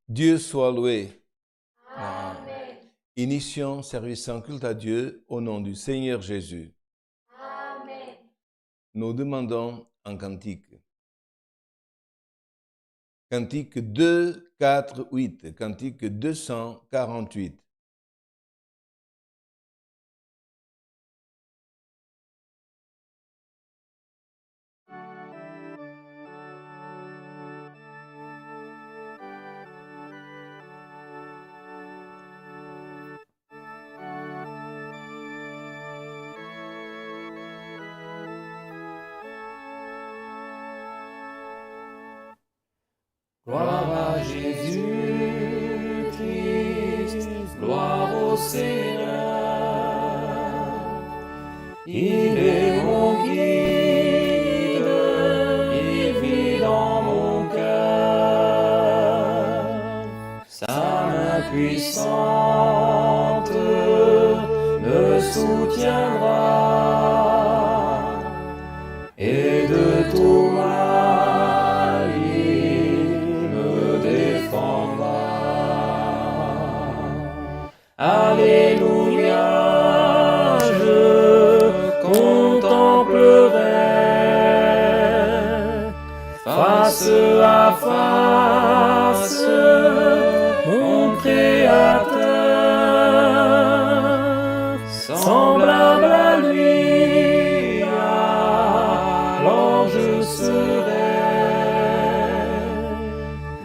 Dieu soit loué. Amen. Initions service en culte à Dieu au nom du Seigneur Jésus. Amen. Nous demandons un cantique. Cantique 2, 4, 8. Cantique 248. Gloire à Jésus-Christ, gloire au Seigneur. Il est mon guide, il vit dans mon cœur. Sa main puissante me soutiendra et de tout mal il me défendra. Alléluia, je contemplerai face à face mon Créateur, semblable à lui, alors je serai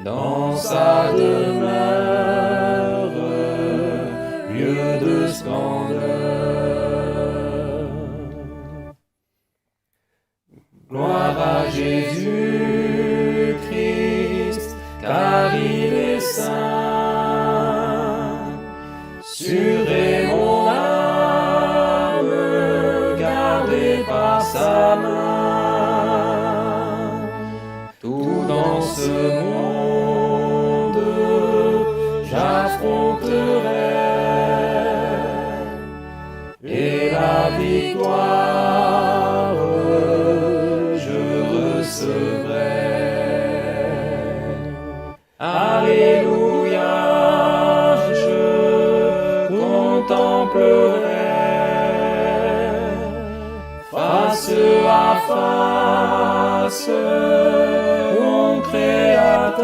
dans sa demeure, lieu de splendeur. Gloire à Jésus-Christ, car il est saint. Sûr est mon âme, gardée par sa main. Tout dans ce monde, j'affronterai, et la victoire, je recevrai. Alléluia, je contemplerai face à face mon Créateur,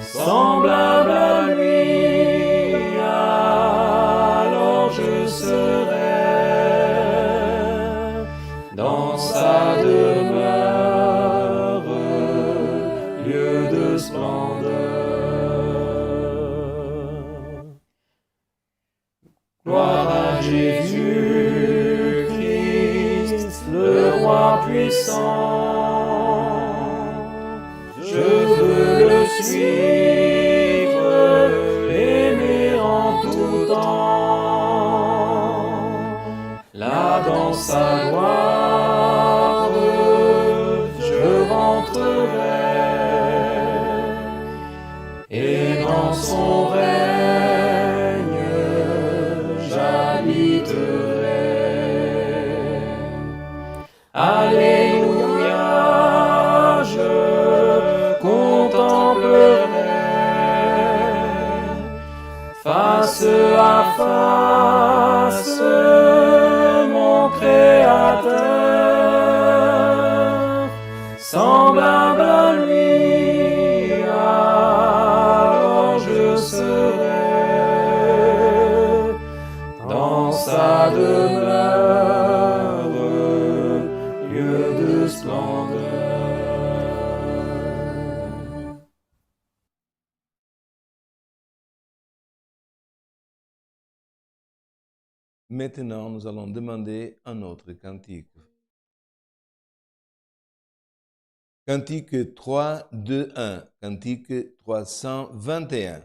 semblable à lui, alors je serai dans sa demeure, lieu de splendeur. Gloire à Jésus-Christ, le roi puissant. Je veux le suivre, l'aimer en tout temps. Là dans sa gloire, je rentrerai, et dans son règne, j'habiterai. Alléluia, je contemplerai face à face mon Créateur, semblable à lui, alors je serai dans sa demeure, lieu de splendeur. Maintenant, nous allons demander un autre cantique. Cantique 3, 2, 1. Cantique 321.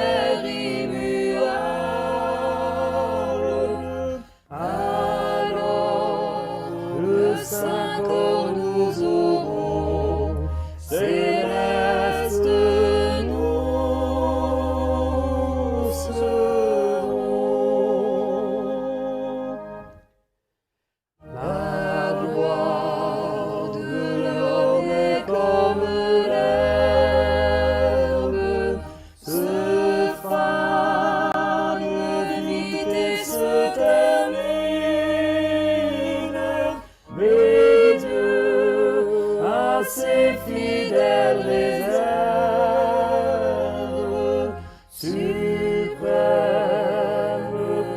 est immuable. Alors le Saint corps nous aurons, céleste nous serons. La gloire de l'homme est comme l'herbe, se fane vite et se termine, mais Dieu a ses fidèles réserves, suprême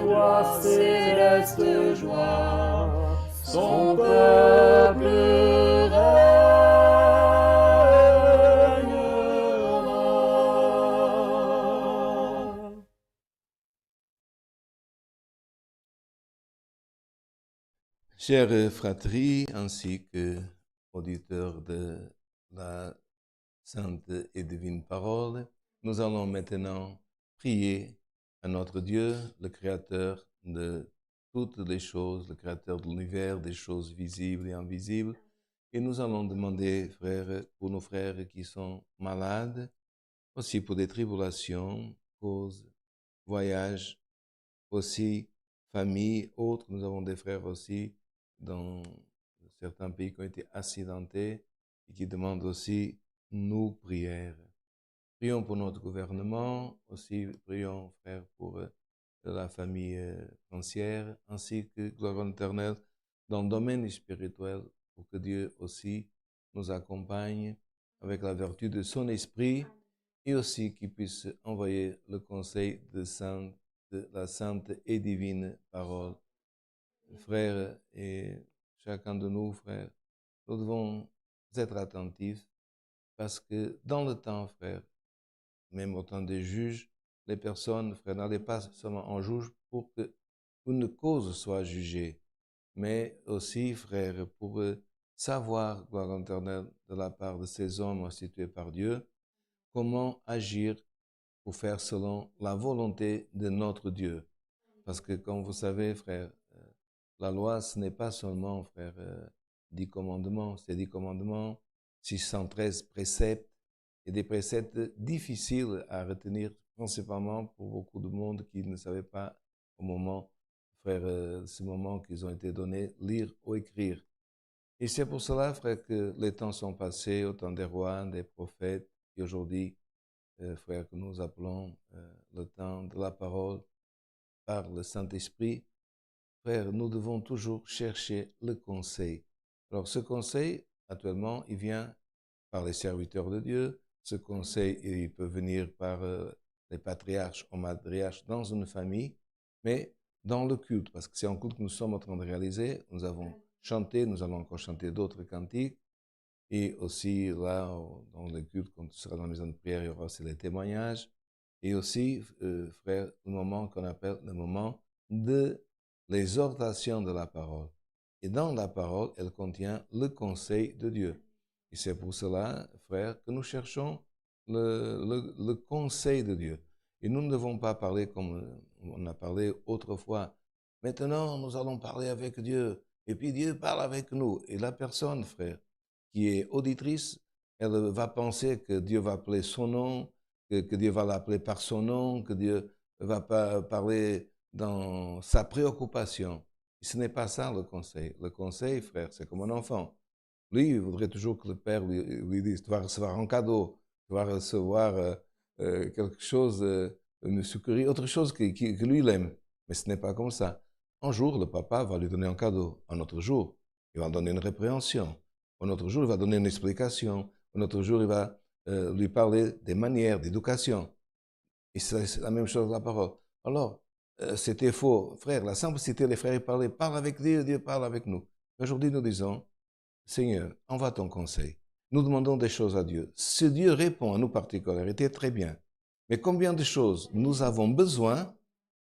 gloire, céleste joie, son peuple règnera. Chers fratries ainsi que auditeurs de la sainte et divine parole, nous allons maintenant prier à notre Dieu, le Créateur de toutes les choses, le Créateur de l'univers, des choses visibles et invisibles. Et nous allons demander, frères, pour nos frères qui sont malades, aussi pour des tribulations, causes, voyages, aussi famille, autres. Nous avons des frères aussi dans certains pays qui ont été accidentés et qui demandent aussi nos prières. Prions pour notre gouvernement, aussi prions, frères, pour la famille entière, ainsi que gloire éternelle dans le domaine spirituel, pour que Dieu aussi nous accompagne avec la vertu de son esprit et aussi qu'il puisse envoyer le conseil de la sainte et divine parole. Frères, et chacun de nous, frères, nous devons être attentifs parce que dans le temps, frères, même au temps des juges, les personnes, frères, n'allaient pas seulement en juge pour qu'une cause soit jugée, mais aussi, frères, pour savoir, gloire éternelle, de la part de ces hommes institués par Dieu, comment agir pour faire selon la volonté de notre Dieu. Parce que, comme vous savez, frères, la loi, ce n'est pas seulement, frère, 10 commandements, c'est 10 commandements, 613 préceptes, et des préceptes difficiles à retenir, principalement pour beaucoup de monde qui ne savait pas au moment, frère, ce moment qu'ils ont été donnés, lire ou écrire. Et c'est pour cela, frère, que les temps sont passés, au temps des rois, des prophètes, et aujourd'hui, frère, que nous appelons le temps de la parole par le Saint-Esprit. Frère, nous devons toujours chercher le conseil. Alors ce conseil, actuellement, il vient par les serviteurs de Dieu. Ce conseil, il peut venir par les patriarches ou matriarches dans une famille, mais dans le culte, parce que c'est un culte que nous sommes en train de réaliser. Nous avons chanté, nous allons encore chanter d'autres cantiques. Et aussi, là, dans le culte, quand tu seras dans la maison de prière, il y aura aussi les témoignages. Et aussi, frère, le moment qu'on appelle le moment de l'exhortation de la parole. Et dans la parole, elle contient le conseil de Dieu. Et c'est pour cela, frère, que nous cherchons le conseil de Dieu. Et nous ne devons pas parler comme on a parlé autrefois. Maintenant, nous allons parler avec Dieu. Et puis Dieu parle avec nous. Et la personne, frère, qui est auditrice, elle va penser que Dieu va appeler son nom, que Dieu va l'appeler par son nom, que Dieu va parler dans sa préoccupation. Et ce n'est pas ça le conseil. Le conseil, frère, c'est comme un enfant. Lui, il voudrait toujours que le père lui dise, tu vas recevoir un cadeau, tu vas recevoir quelque chose, une sucrerie, autre chose que lui, il aime. Mais ce n'est pas comme ça. Un jour, le papa va lui donner un cadeau. Un autre jour, il va donner une répréhension. Un autre jour, il va donner une explication. Un autre jour, il va lui parler des manières, d'éducation. Et c'est la même chose de la parole. Alors, c'était faux. Frère, la simplicité, les frères parlaient, parle avec Dieu, Dieu parle avec nous. Aujourd'hui, nous disons, Seigneur, envoie ton conseil. Nous demandons des choses à Dieu. Si Dieu répond à nos particularités, très bien. Mais combien de choses nous avons besoin?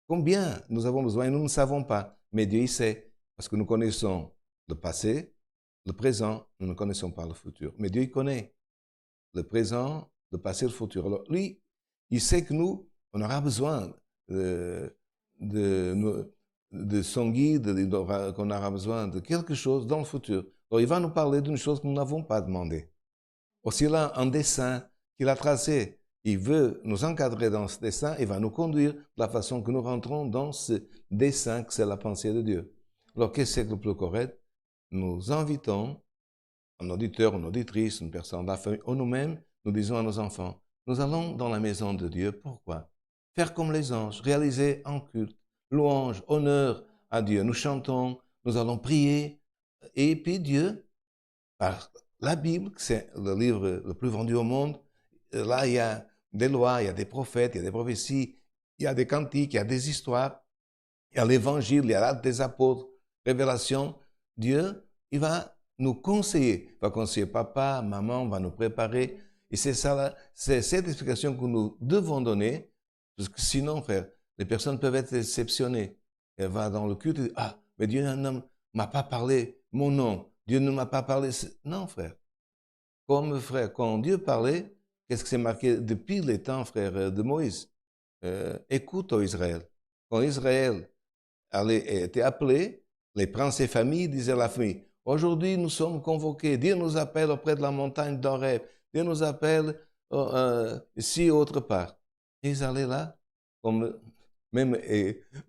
Combien nous avons besoin et nous ne savons pas. Mais Dieu, il sait. Parce que nous connaissons le passé, le présent, nous ne connaissons pas le futur. Mais Dieu, il connaît le présent, le passé, le futur. Alors, lui, il sait que nous, On aura besoin de son guide, qu'on aura besoin de quelque chose dans le futur. Alors, il va nous parler d'une chose que nous n'avons pas demandé. Aussi là, un dessin qu'il a tracé. Il veut nous encadrer dans ce dessin et va nous conduire de la façon que nous rentrons dans ce dessin que c'est la pensée de Dieu. Alors, qu'est-ce que c'est le plus correct? Nous invitons un auditeur, une auditrice, une personne de la famille, ou nous-mêmes, nous disons à nos enfants, nous allons dans la maison de Dieu. Pourquoi? Faire comme les anges, réaliser en culte, louange, honneur à Dieu. Nous chantons, nous allons prier, et puis Dieu, par la Bible, c'est le livre le plus vendu au monde, là il y a des lois, il y a des prophètes, il y a des prophéties, il y a des cantiques, il y a des histoires, il y a l'évangile, il y a l'acte des apôtres, révélation. Dieu, il va nous conseiller. Il va conseiller papa, maman, va nous préparer. Et c'est ça, c'est cette explication que nous devons donner, parce que sinon, frère, les personnes peuvent être déceptionnées. Elle va dans le culte et dit, ah, mais Dieu ne m'a pas parlé mon nom. Dieu ne m'a pas parlé. Non, frère. Comme, frère, quand Dieu parlait, qu'est-ce que c'est marqué depuis les temps, frère, de Moïse? Écoute, ô Israël. Quand Israël était appelé, les princes et familles disaient à la famille, aujourd'hui nous sommes convoqués, Dieu nous appelle auprès de la montagne d'Horeb, Dieu nous appelle ici autre part. Et ils allaient là, comme même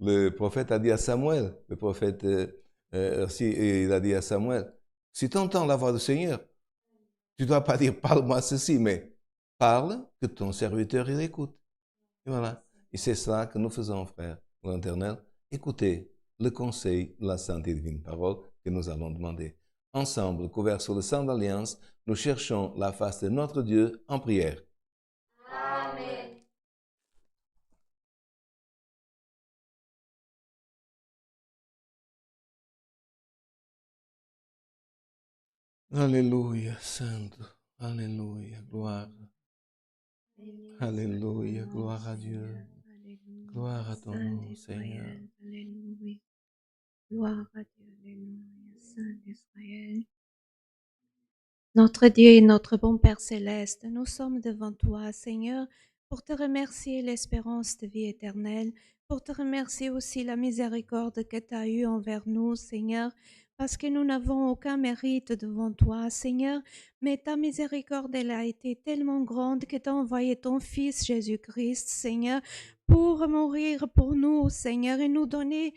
le prophète a dit à Samuel, le prophète aussi, il a dit à Samuel, si tu entends la voix du Seigneur, tu ne dois pas dire parle-moi ceci, mais parle que ton serviteur il écoute. Et voilà. Et c'est ça que nous faisons, frère, l'Éternel. Écoutez le conseil de la sainte et divine parole que nous allons demander. Ensemble, couverts sur le sang d'alliance, nous cherchons la face de notre Dieu en prière. Amen. Alléluia, Sainte. Alléluia, gloire. Alléluia, gloire à Dieu. Gloire à ton nom, Seigneur. Alléluia. Gloire à Dieu, Alléluia, Saint d'Israël. Notre Dieu et notre bon Père céleste, nous sommes devant toi, Seigneur, pour te remercier l'espérance de vie éternelle, pour te remercier aussi la miséricorde que tu as eue envers nous, Seigneur, parce que nous n'avons aucun mérite devant toi, Seigneur, mais ta miséricorde, elle a été tellement grande que tu as envoyé ton Fils Jésus-Christ, Seigneur, pour mourir pour nous, Seigneur, et nous donner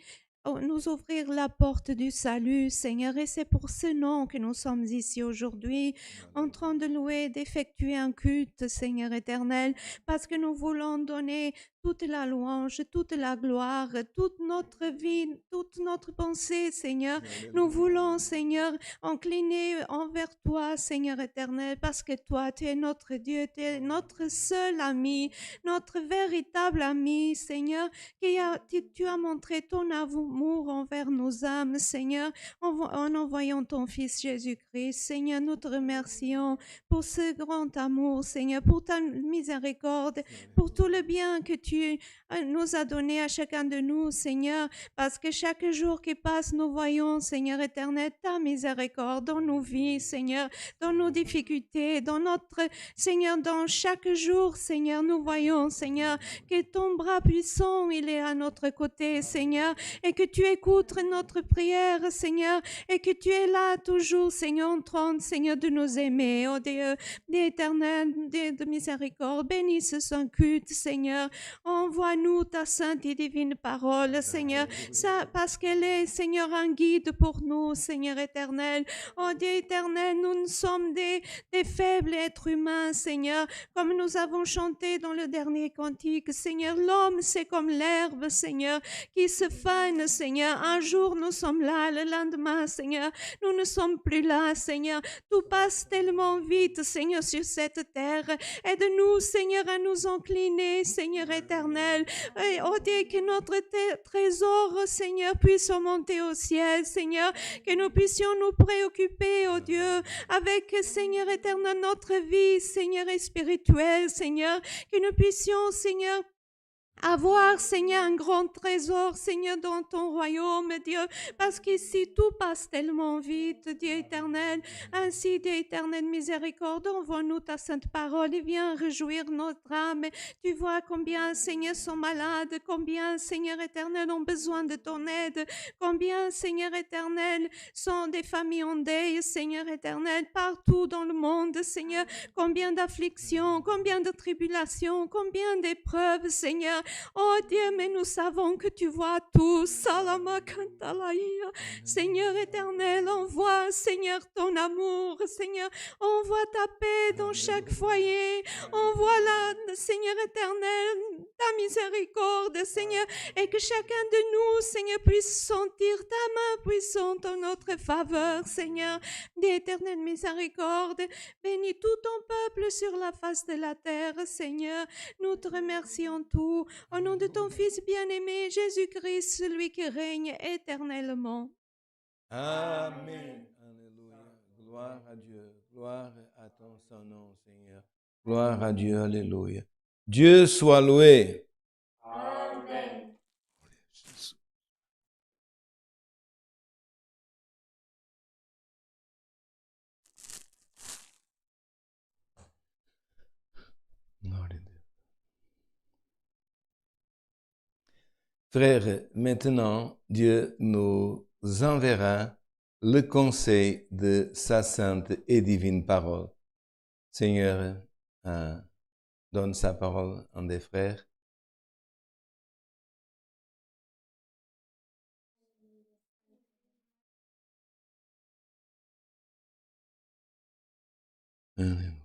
nous ouvrir la porte du salut, Seigneur, et c'est pour ce nom que nous sommes ici aujourd'hui, en train de louer, d'effectuer un culte, Seigneur éternel, parce que nous voulons donner toute la louange, toute la gloire, toute notre vie, toute notre pensée, Seigneur. Nous voulons, Seigneur, incliner envers toi, Seigneur éternel, parce que toi, tu es notre Dieu, tu es notre seul ami, notre véritable ami, Seigneur, tu as montré ton amour envers nos âmes, Seigneur, en envoyant ton Fils Jésus-Christ. Seigneur, nous te remercions pour ce grand amour, Seigneur, pour ta miséricorde, pour tout le bien que tu nous as donné à chacun de nous, Seigneur, parce que chaque jour qui passe, nous voyons, Seigneur éternel, ta miséricorde dans nos vies, Seigneur, dans nos difficultés, dans notre, Seigneur, dans chaque jour, Seigneur, nous voyons, Seigneur, que ton bras puissant, il est à notre côté, Seigneur, et que tu écoutes notre prière, Seigneur, et que tu es là toujours, Seigneur, en train, Seigneur, de nous aimer, oh Dieu, d'éternel, de miséricorde, bénisse son culte, Seigneur, envoie-nous ta sainte et divine parole, Seigneur, ça, parce qu'elle est, Seigneur, un guide pour nous, Seigneur éternel, oh Dieu éternel, nous sommes des faibles êtres humains, Seigneur, comme nous avons chanté dans le dernier cantique, Seigneur, l'homme c'est comme l'herbe, Seigneur, qui se fane, Seigneur, un jour nous sommes là, le lendemain, Seigneur, nous ne sommes plus là, Seigneur, tout passe tellement vite, Seigneur, sur cette terre, aide-nous, Seigneur, à nous incliner, Seigneur éternel, et oh Dieu, que notre trésor, Seigneur, puisse monter au ciel, Seigneur, que nous puissions nous préoccuper, oh Dieu, avec, Seigneur éternel, notre vie, Seigneur, et spirituelle, Seigneur, que nous puissions, Seigneur, avoir, Seigneur, un grand trésor, Seigneur, dans ton royaume, Dieu, parce qu'ici tout passe tellement vite, Dieu éternel. Ainsi, Dieu éternel, miséricorde, envoie-nous ta sainte parole et viens réjouir notre âme. Tu vois combien, Seigneur, sont malades, combien, Seigneur éternel, ont besoin de ton aide, combien, Seigneur éternel, sont des familles en deuil, Seigneur éternel, partout dans le monde, Seigneur, combien d'afflictions, combien de tribulations, combien d'épreuves, Seigneur. Oh Dieu, mais nous savons que tu vois tout. Salama Kantalaïa. Seigneur éternel, envoie, Seigneur, ton amour, Seigneur, envoie ta paix dans chaque foyer, envoie la, Seigneur éternel, ta miséricorde, Seigneur, et que chacun de nous, Seigneur, puisse sentir ta main puissante en notre faveur, Seigneur, d'éternelle miséricorde. Bénis tout ton peuple sur la face de la terre, Seigneur. Nous te remercions tout. Au nom de ton Fils bien-aimé, Jésus-Christ, celui qui règne éternellement. Amen. Alléluia. Gloire à Dieu. Gloire à ton saint nom, Seigneur. Gloire à Dieu. Alléluia. Dieu soit loué. Amen. Gloire à Dieu. Frères, maintenant, Dieu nous enverra le conseil de sa sainte et divine parole. Seigneur, donne sa parole en des frères. Amen.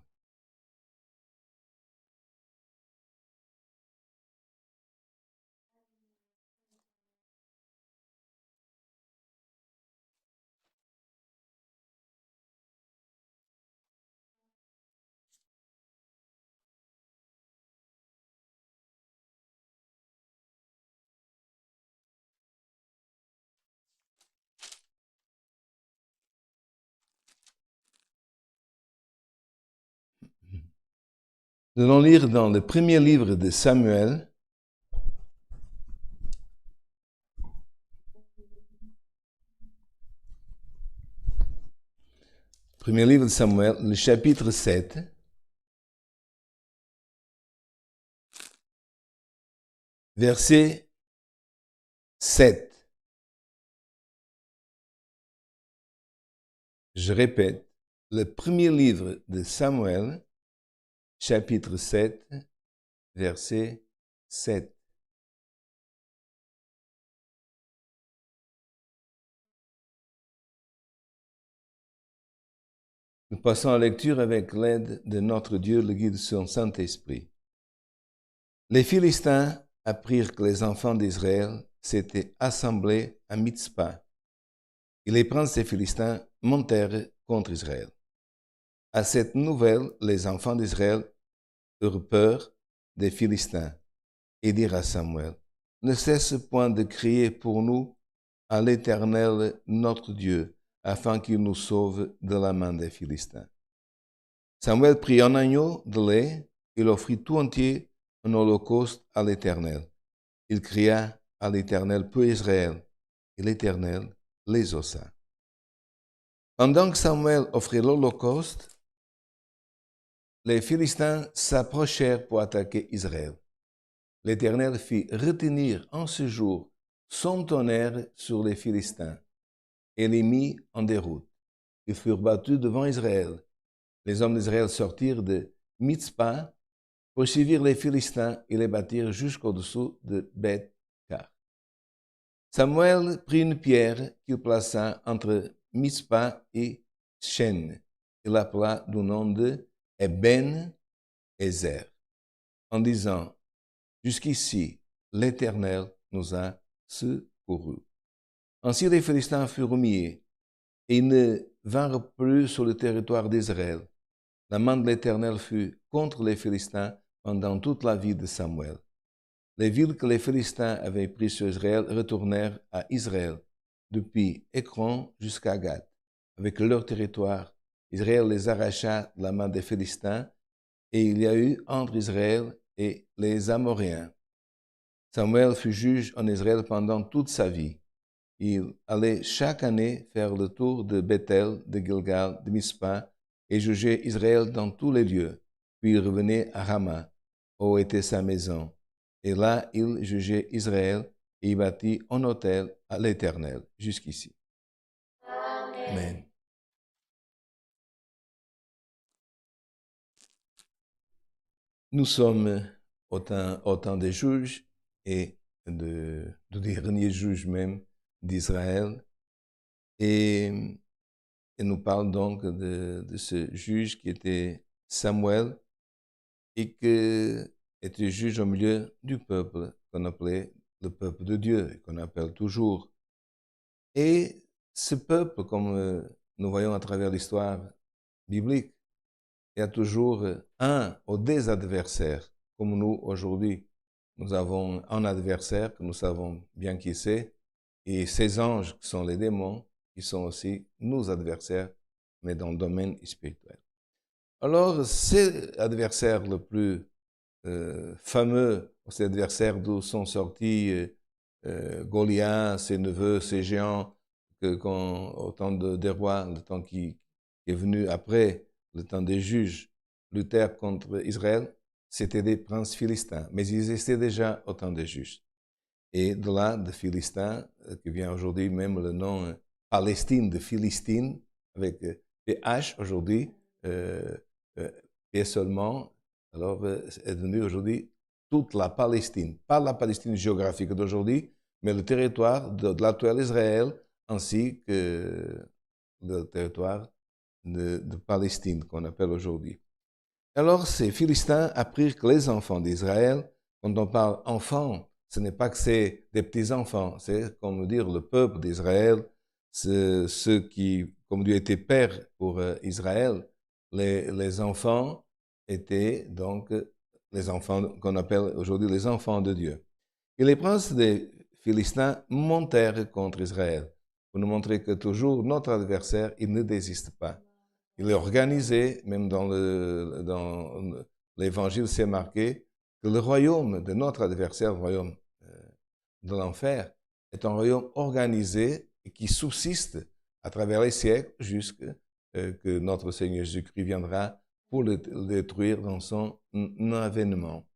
Nous allons lire dans le premier livre de Samuel, premier livre de Samuel, le chapitre 7, verset 7. Je répète, le premier livre de Samuel, chapitre 7, verset 7. Nous passons à la lecture avec l'aide de notre Dieu, le guide de son Saint-Esprit. Les Philistins apprirent que les enfants d'Israël s'étaient assemblés à Mitzpah. Et les princes des Philistins montèrent contre Israël. À cette nouvelle, les enfants d'Israël eurent peur des Philistins et dirent à Samuel, « Ne cesse point de crier pour nous à l'Éternel notre Dieu, afin qu'il nous sauve de la main des Philistins. » Samuel prit un agneau de lait et l'offrit tout entier en holocauste à l'Éternel. Il cria à l'Éternel pour Israël, et l'Éternel les ossa. Pendant que Samuel offrait l'holocauste, les Philistins s'approchèrent pour attaquer Israël. L'Éternel fit retenir en ce jour son tonnerre sur les Philistins et les mit en déroute. Ils furent battus devant Israël. Les hommes d'Israël sortirent de Mitzpah pour suivre les Philistins et les battirent jusqu'au-dessous de Beth-Car. Samuel prit une pierre qu'il plaça entre Mitzpah et Shen. Il l'appela du nom de Eben-Ezer, en disant, « Jusqu'ici, l'Éternel nous a secourus. » Ainsi les Philistins furent humiliés, et ils ne vinrent plus sur le territoire d'Israël. La main de l'Éternel fut contre les Philistins pendant toute la vie de Samuel. Les villes que les Philistins avaient prises sur Israël retournèrent à Israël, depuis Écron jusqu'à Gath. Avec leur territoire, Israël les arracha de la main des Philistins, et il y a eu entre Israël et les Amoréens Samuel fut juge en Israël pendant toute sa vie. Il allait chaque année faire le tour de Bethel, de Gilgal, de Mispa, et jugeait Israël dans tous les lieux. Puis il revenait à Rama, où était sa maison. Et là, il jugeait Israël et y bâtit un autel à l'Éternel, jusqu'ici. Amen. Nous sommes au temps des juges et de derniers juges même d'Israël. Et nous parle donc de ce juge qui était Samuel et qui était juge au milieu du peuple qu'on appelait le peuple de Dieu, et qu'on appelle toujours. Et ce peuple, comme nous voyons à travers l'histoire biblique, il y a toujours un ou des adversaires, comme nous aujourd'hui. Nous avons un adversaire que nous savons bien qui c'est, et ces anges qui sont les démons, qui sont aussi nos adversaires, mais dans le domaine spirituel. Alors, c'est l'adversaire le plus fameux, c'est l'adversaire d'où sont sortis Goliath, ses neveux, ses géants, au temps des rois, le temps qui est venu après, le temps des juges, luttèrent contre Israël, c'était des princes philistins, mais ils étaient déjà au temps des juges. Et de là, de Philistins, qui vient aujourd'hui même le nom Palestine, de Philistine, avec PH aujourd'hui, et seulement, alors est devenu aujourd'hui toute la Palestine. Pas la Palestine géographique d'aujourd'hui, mais le territoire de l'actuel Israël, ainsi que le territoire de Palestine, qu'on appelle aujourd'hui. Alors, ces Philistins apprirent que les enfants d'Israël, quand on parle enfants, ce n'est pas que c'est des petits-enfants, c'est comme dire le peuple d'Israël, ceux qui, comme Dieu était père pour Israël, les enfants étaient donc les enfants qu'on appelle aujourd'hui les enfants de Dieu. Et les princes des Philistins montèrent contre Israël pour nous montrer que toujours notre adversaire, il ne désiste pas. Il est organisé, même dans l'évangile, c'est marqué que le royaume de notre adversaire, le royaume de l'enfer, est un royaume organisé et qui subsiste à travers les siècles jusqu'à que notre Seigneur Jésus-Christ viendra pour le détruire dans son avènement.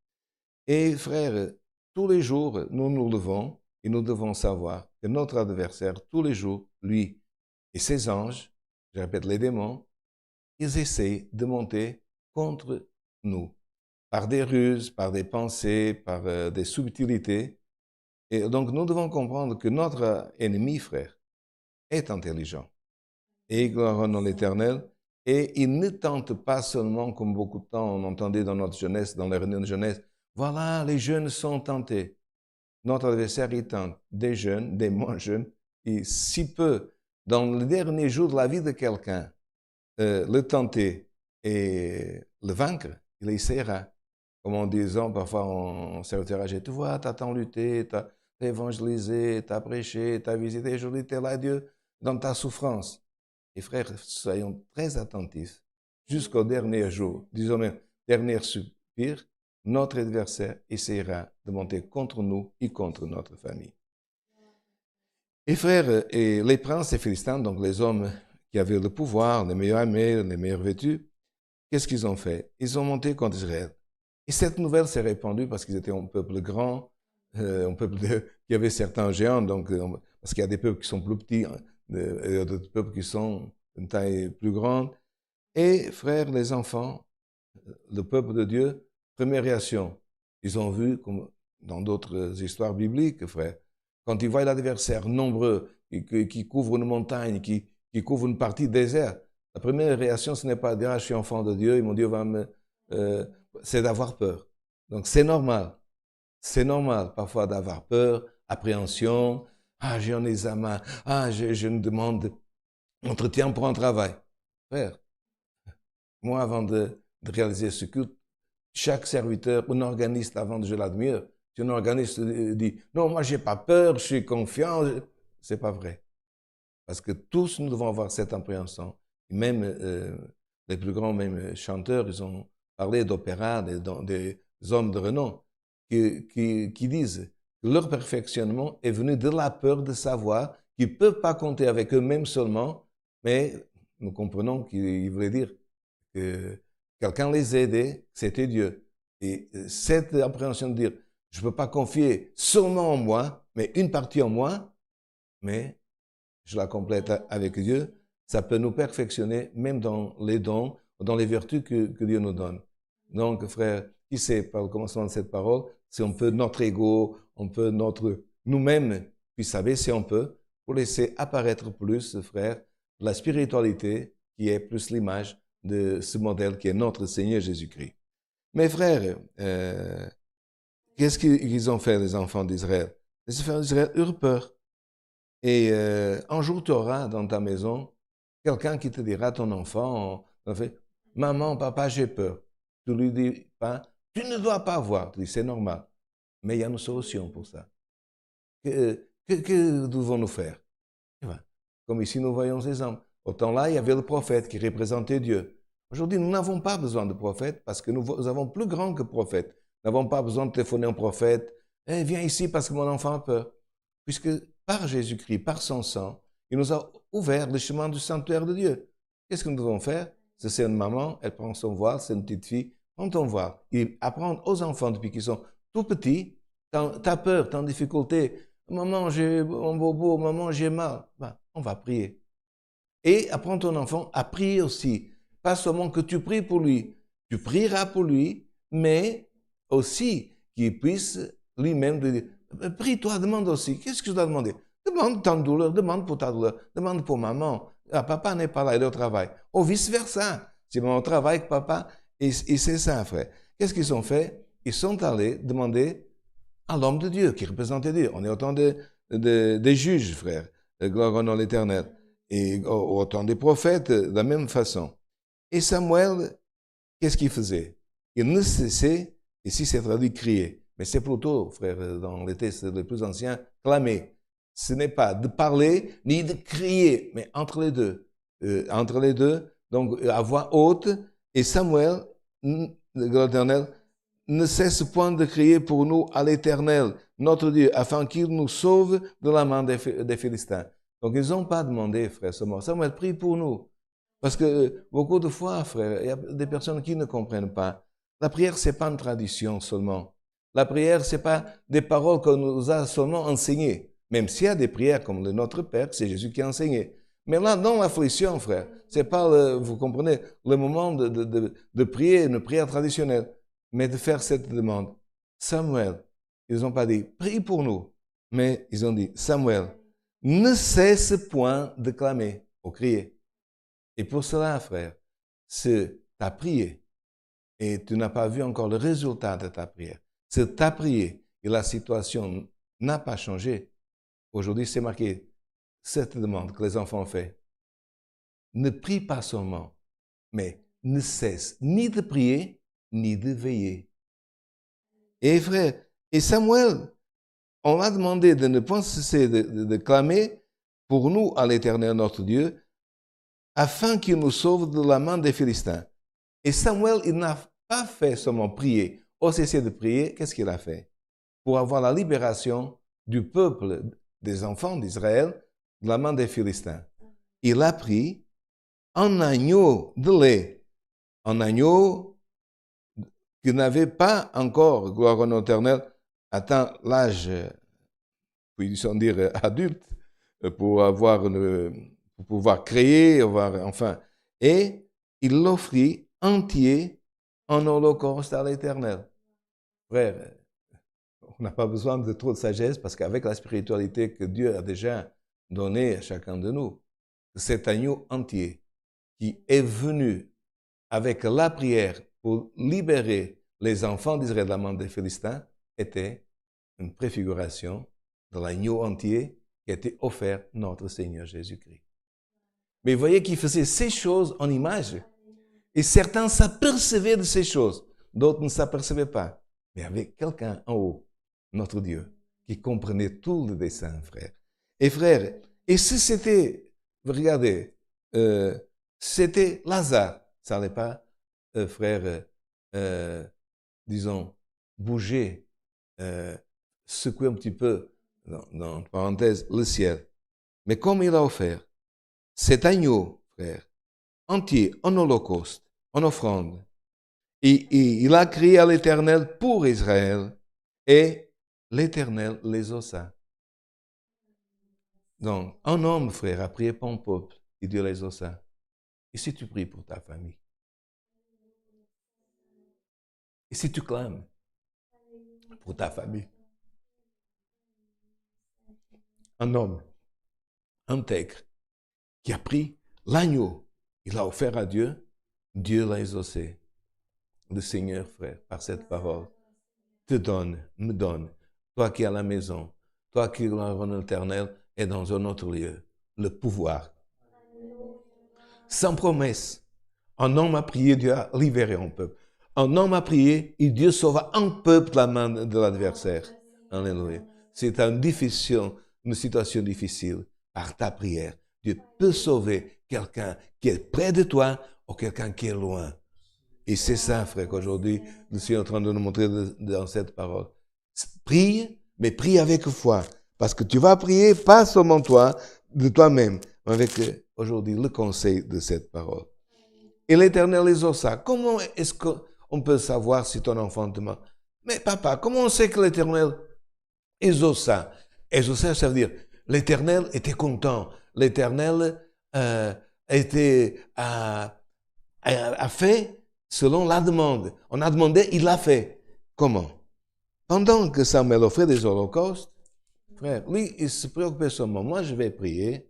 Et frères, tous les jours, nous nous levons et nous devons savoir que notre adversaire, tous les jours, lui et ses anges, je répète, les démons, ils essaient de monter contre nous, par des ruses, par des pensées, par des subtilités. Et donc, nous devons comprendre que notre ennemi, frère, est intelligent. Et gloire au nom de l'Éternel. Et il ne tente pas seulement, comme beaucoup de temps on entendait dans notre jeunesse, dans les réunions de jeunesse, voilà, les jeunes sont tentés. Notre adversaire, il tente des jeunes, des moins jeunes, et si peu, dans le dernier jour de la vie de quelqu'un, le tenter et le vaincre, il essaiera. Comme en disant, parfois on servira, tu vois, tu as tant lutté, tu as évangélisé, tu as prêché, tu as visité, et aujourd'hui tu es là, Dieu, dans ta souffrance. Et frères, soyons très attentifs jusqu'au dernier jour, disons même, dernier soupir, notre adversaire essaiera de monter contre nous et contre notre famille. Et frères, et les princes et Philistins, donc les hommes qui avaient le pouvoir, les meilleurs armés, les meilleurs vêtus, qu'est-ce qu'ils ont fait? Ils ont monté contre Israël. Et cette nouvelle s'est répandue parce qu'ils étaient un peuple grand, un peuple qui avait certains géants, donc, parce qu'il y a des peuples qui sont plus petits, et d'autres peuples qui sont d'une taille plus grande. Et frères, les enfants, le peuple de Dieu, première réaction, ils ont vu, comme dans d'autres histoires bibliques, frères, quand ils voient l'adversaire nombreux, qui couvre une montagne, qui couvre une partie déserte, la première réaction, ce n'est pas de dire, ah, je suis enfant de Dieu et mon Dieu va me... c'est d'avoir peur. Donc c'est normal. C'est normal parfois d'avoir peur, appréhension. Ah, j'ai un examen. Ah, j'ai une demande d'entretien pour un travail. Frère, moi, avant de réaliser ce culte, chaque serviteur, un organiste, avant que je l'admire, si un organiste dit, non, moi, j'ai pas peur, je suis confiant, c'est pas vrai. Parce que tous, nous devons avoir cette appréhension. Même les plus grands même chanteurs, ils ont parlé d'opéra, des hommes de renom, qui disent, que leur perfectionnement est venu de la peur de savoir qu'ils ne peuvent pas compter avec eux-mêmes seulement, mais nous comprenons qu'il voulait dire que quelqu'un les aidait, c'était Dieu. Et cette appréhension de dire, je ne peux pas confier seulement en moi, mais une partie en moi, mais je la complète avec Dieu, ça peut nous perfectionner même dans les dons, dans les vertus que Dieu nous donne. Donc, frère, qui sait, par le commencement de cette parole, si on peut notre ego, on peut nous-mêmes, puis savez si on peut, pour laisser apparaître plus, frère, la spiritualité qui est plus l'image de ce modèle qui est notre Seigneur Jésus-Christ. Mes frères, qu'est-ce qu'ils ont fait, les enfants d'Israël? Les enfants d'Israël eurent peur. Et un jour, tu auras dans ta maison quelqu'un qui te dira, ton enfant, maman, papa, j'ai peur. Tu lui dis pas, tu ne dois pas avoir. Tu dis, c'est normal. Mais il y a une solution pour ça. Que devons-nous faire? Comme ici, nous voyons ces hommes. Au temps-là, il y avait le prophète qui représentait Dieu. Aujourd'hui, nous n'avons pas besoin de prophète parce que nous avons plus grand que prophète. Nous n'avons pas besoin de téléphoner un prophète. Eh, viens ici parce que mon enfant a peur. Puisque par Jésus-Christ, par son sang, il nous a ouvert le chemin du sanctuaire de Dieu. Qu'est-ce que nous devons faire? Si c'est une maman, elle prend son voile, c'est une petite fille, prends ton voile. Et apprendre aux enfants depuis qu'ils sont tout petits, t'as peur, t'as une difficulté. Maman, j'ai un bobo, maman, j'ai mal. Ben, on va prier. Et apprends ton enfant à prier aussi. Pas seulement que tu pries pour lui. Tu prieras pour lui, mais aussi qu'il puisse lui-même dire, prie-toi, demande aussi. Qu'est-ce que je dois demander? Demande ta douleur, demande pour ta douleur, demande pour maman. Ah, papa n'est pas là, il est au travail. Ou vice-versa. Si maman travaille avec papa, et c'est ça, frère. Qu'est-ce qu'ils ont fait? Ils sont allés demander à l'homme de Dieu qui représentait Dieu. On est autant des juges, frère. Gloire au nom de l'Éternel. Et autant des prophètes, de la même façon. Et Samuel, qu'est-ce qu'il faisait? Il ne cessait, ici c'est traduit crier, mais c'est plutôt, frère, dans les textes les plus anciens, clamer. Ce n'est pas de parler ni de crier, mais entre les deux. Donc à voix haute. Et Samuel, l'Éternel, ne cesse point de crier pour nous à l'Éternel, notre Dieu, afin qu'il nous sauve de la main des Philistins. Donc, ils n'ont pas demandé, frère Samuel, prie pour nous. Parce que beaucoup de fois, frère, il y a des personnes qui ne comprennent pas. La prière, ce n'est pas une tradition seulement. La prière, ce n'est pas des paroles qu'on nous a seulement enseignées. Même s'il y a des prières comme le Notre Père, c'est Jésus qui a enseigné. Mais là, dans l'affliction, frère, ce n'est pas, vous comprenez, le moment de prier, une prière traditionnelle, mais de faire cette demande. Samuel, ils n'ont pas dit, prie pour nous, mais ils ont dit, Samuel, ne cesse point de clamer ou crier. Et pour cela, frère, si tu as prié et tu n'as pas vu encore le résultat de ta prière, si tu as prié et la situation n'a pas changé, aujourd'hui c'est marqué cette demande que les enfants ont fait. Ne prie pas seulement, mais ne cesse ni de prier, ni de veiller. Et frère, et Samuel, on a demandé de ne pas cesser de clamer pour nous à l'Éternel notre Dieu, afin qu'il nous sauve de la main des Philistins. Et Samuel, il n'a pas fait seulement prier, ou cesser de prier, qu'est-ce qu'il a fait? Pour avoir la libération du peuple, des enfants d'Israël, de la main des Philistins. Il a pris un agneau de lait, un agneau qui n'avait pas encore, gloire au nom éternel, atteint l'âge, puis-on dire adulte, pour pouvoir créer, enfin. Et il l'offrit entier en holocauste à l'Éternel. Frère, on n'a pas besoin de trop de sagesse parce qu'avec la spiritualité que Dieu a déjà donnée à chacun de nous, cet agneau entier qui est venu avec la prière pour libérer les enfants d'Israël de la main des Philistins était une préfiguration de l'agneau entier qui a été offert notre Seigneur Jésus-Christ. Mais vous voyez qu'il faisait ces choses en image. Et certains s'apercevaient de ces choses, d'autres ne s'apercevaient pas. Mais il y avait quelqu'un en haut, notre Dieu, qui comprenait tout le dessein, frère. Et frère, et si c'était, regardez, c'était Lazare, ça n'allait pas, frère, disons, bouger, secoué un petit peu, dans parenthèse, le ciel. Mais comme il a offert cet agneau, frère, entier, en holocauste, en offrande, et il a crié à l'Éternel pour Israël, et l'Éternel les ossa. Donc, un homme, frère, a prié pour un peuple, et Dieu les ossa. Et si tu pries pour ta famille? Et si tu clames pour ta famille? Un homme intègre qui a pris l'agneau, il l'a offert à Dieu, Dieu l'a exaucé. Le Seigneur, frère, par cette parole, te donne, me donne, toi qui es à la maison, toi qui es dans l'éternel et dans un autre lieu, le pouvoir. Sans promesse, un homme a prié, Dieu a libéré un peuple. Un homme a prié et Dieu sauva un peuple de la main de l'adversaire. Alléluia. C'est une situation difficile. Par ta prière, Dieu peut sauver quelqu'un qui est près de toi ou quelqu'un qui est loin. Et c'est ça, frère, qu'aujourd'hui, nous sommes en train de nous montrer dans cette parole. Prie, mais prie avec foi. Parce que tu vas prier pas seulement toi, de toi-même, mais avec aujourd'hui le conseil de cette parole. Et l'Éternel les ossa. Comment est-ce qu'on peut savoir si ton enfant demande? Mais papa, comment on sait que l'Éternel exauça? Exauça, ça veut dire, l'Éternel était content. L'Éternel a fait selon la demande. On a demandé, il l'a fait. Comment? Pendant que Samuel offrait des holocaustes, frère, lui, il se préoccupait seulement. Moi, je vais prier.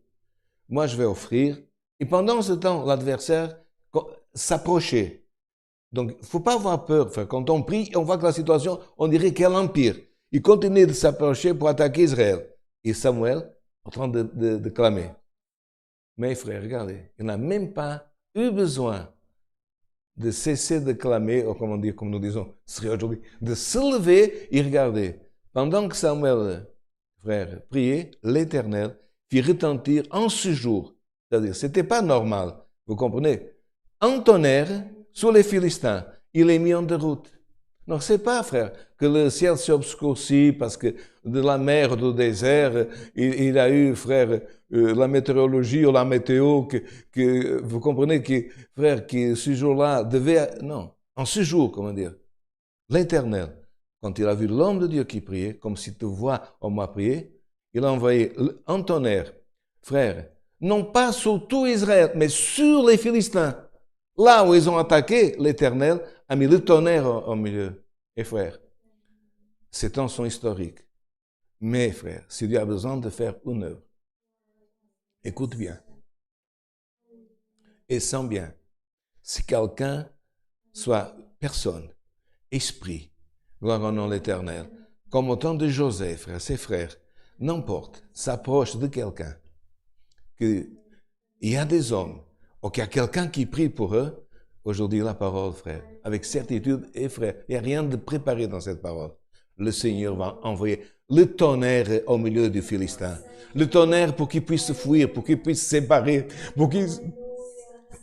Moi, je vais offrir. Et pendant ce temps, l'adversaire s'approchait. Donc, il ne faut pas avoir peur, frère. Quand on prie, on voit que la situation, on dirait qu'elle empire. Il continue de s'approcher pour attaquer Israël. Et Samuel, en train de clamer. Mais frère, regardez, il n'a même pas eu besoin de cesser de clamer, ou comme nous disons, aujourd'hui, de se lever et regarder. Pendant que Samuel, frère, priait, l'Éternel fit retentir en ce jour. C'est-à-dire, ce n'était pas normal, vous comprenez? Un tonnerre sur les Philistins, il est mis en déroute. Non, c'est pas, frère, que le ciel s'obscurcit parce que de la mer, du désert, il a eu, frère, la météorologie ou la météo, que vous comprenez, frère, que ce jour-là devait... Non, en ce jour, comment dire, l'Éternel, quand il a vu l'homme de Dieu qui priait, comme si tu vois, on m'a prié, il a envoyé un tonnerre, frère, non pas sur tout Israël, mais sur les Philistins. Là où ils ont attaqué, l'Éternel a mis le tonnerre au milieu. Et frère, ces temps sont historiques. Mais frère, si Dieu a besoin de faire une œuvre, écoute bien. Et sens bien. Si quelqu'un, soit personne, esprit, gloire au nom de l'Éternel, comme au temps de Joseph, frère, ses frères, n'importe, s'approche de quelqu'un, qu'il y a des hommes, ou qu'il y a quelqu'un qui prie pour eux, aujourd'hui la parole, frère, avec certitude, et frère, il n'y a rien de préparé dans cette parole. Le Seigneur va envoyer le tonnerre au milieu du Philistin. Le tonnerre pour qu'il puisse fuir, pour qu'il puisse se séparer, pour qu'il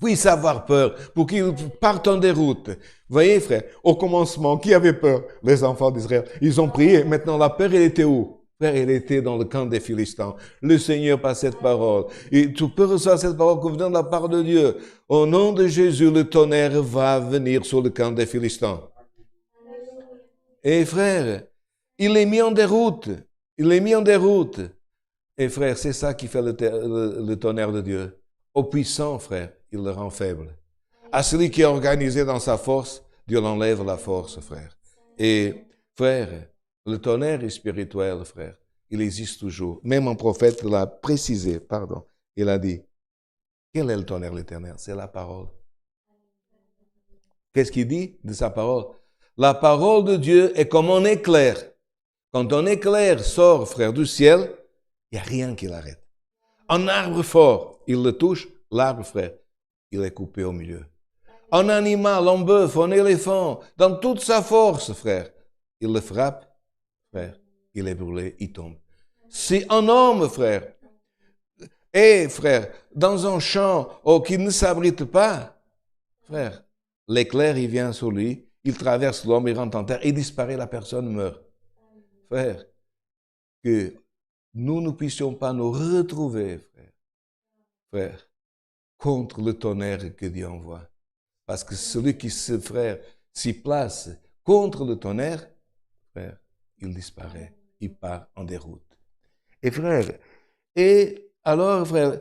puisse avoir peur, pour qu'il parte en déroute. Voyez, frère, au commencement, qui avait peur? Les enfants d'Israël. Ils ont prié. Maintenant, la peur, elle était où? Frère, elle était dans le camp des Philistins. Le Seigneur par cette parole. Et tu peux recevoir cette parole qui vient de la part de Dieu. Au nom de Jésus, le tonnerre va venir sur le camp des Philistins. Et frère, il est mis en déroute. Il est mis en déroute. Et frère, c'est ça qui fait le tonnerre de Dieu. Au puissant, frère, il le rend faible. À celui qui est organisé dans sa force, Dieu l'enlève la force, frère. Et frère, le tonnerre est spirituel, frère. Il existe toujours. Même un prophète l'a précisé, pardon. Il a dit, quel est le tonnerre l'Éternel? C'est la parole. Qu'est-ce qu'il dit de sa parole? La parole de Dieu est comme un éclair. Quand un éclair sort, frère, du ciel, il n'y a rien qui l'arrête. Un arbre fort, il le touche, l'arbre, frère, il est coupé au milieu. Un animal, un bœuf, un éléphant, dans toute sa force, frère, il le frappe, frère, il est brûlé, il tombe. Si un homme, frère, est, frère, dans un champ qui ne s'abrite pas, frère, l'éclair, il vient sur lui, il traverse l'homme, il rentre en terre, il disparaît, la personne meurt. Frère, que nous ne puissions pas nous retrouver, frère, contre le tonnerre que Dieu envoie. Parce que celui qui s'y place contre le tonnerre, frère, il disparaît, il part en déroute. Et frère, alors, frère,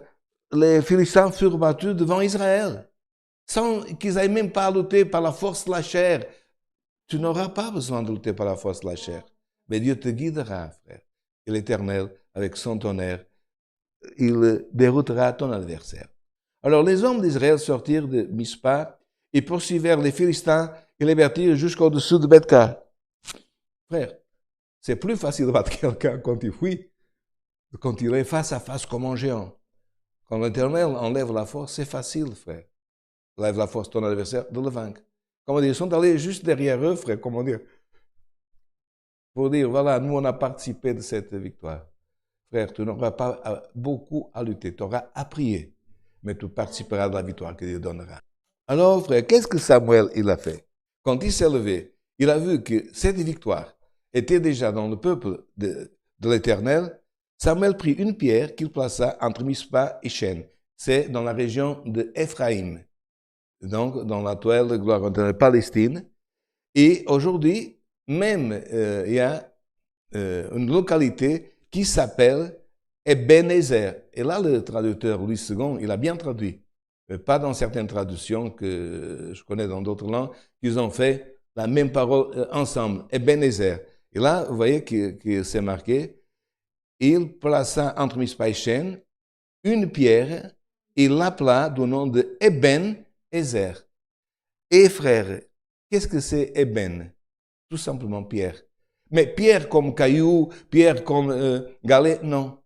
les Philistins furent battus devant Israël, sans qu'ils aient même pas à lutter par la force de la chair. Tu n'auras pas besoin de lutter par la force de la chair, mais Dieu te guidera, frère. Et l'Éternel, avec son tonnerre, il déroutera ton adversaire. Alors les hommes d'Israël sortirent de Mispa et poursuivirent les Philistins et les battirent jusqu'au-dessous de Bethka. Frère, c'est plus facile de battre quelqu'un quand il fuit, quand il est face à face comme un géant. Quand l'Éternel enlève la force, c'est facile, frère. Enlève la force de ton adversaire, de le vaincre. Comment dire, ils sont allés juste derrière eux, frère, comment dire, pour dire, voilà, nous on a participé de cette victoire. Frère, tu n'auras pas beaucoup à lutter, tu auras à prier, mais tu participeras de la victoire que Dieu donnera. Alors, frère, qu'est-ce que Samuel, il a fait? Quand il s'est levé, il a vu que cette victoire était déjà dans le peuple de l'Éternel. Samuel prit une pierre qu'il plaça entre Mispa et Shen. C'est dans la région de Éphraïm, donc dans l'actuelle gloire de la Palestine. Et aujourd'hui, même, il y a une localité qui s'appelle Ebenezer. Et là, le traducteur Louis II, il a bien traduit. Pas dans certaines traductions que je connais dans d'autres langues, qu'ils ont fait la même parole ensemble, Ebenezer. Et là, vous voyez que c'est marqué, il plaça entre Mispa et Shen une pierre et l'appela du nom de Eben-Ezer. Et frère, qu'est-ce que c'est Eben? Tout simplement pierre. Mais pierre comme caillou, pierre comme galet, non.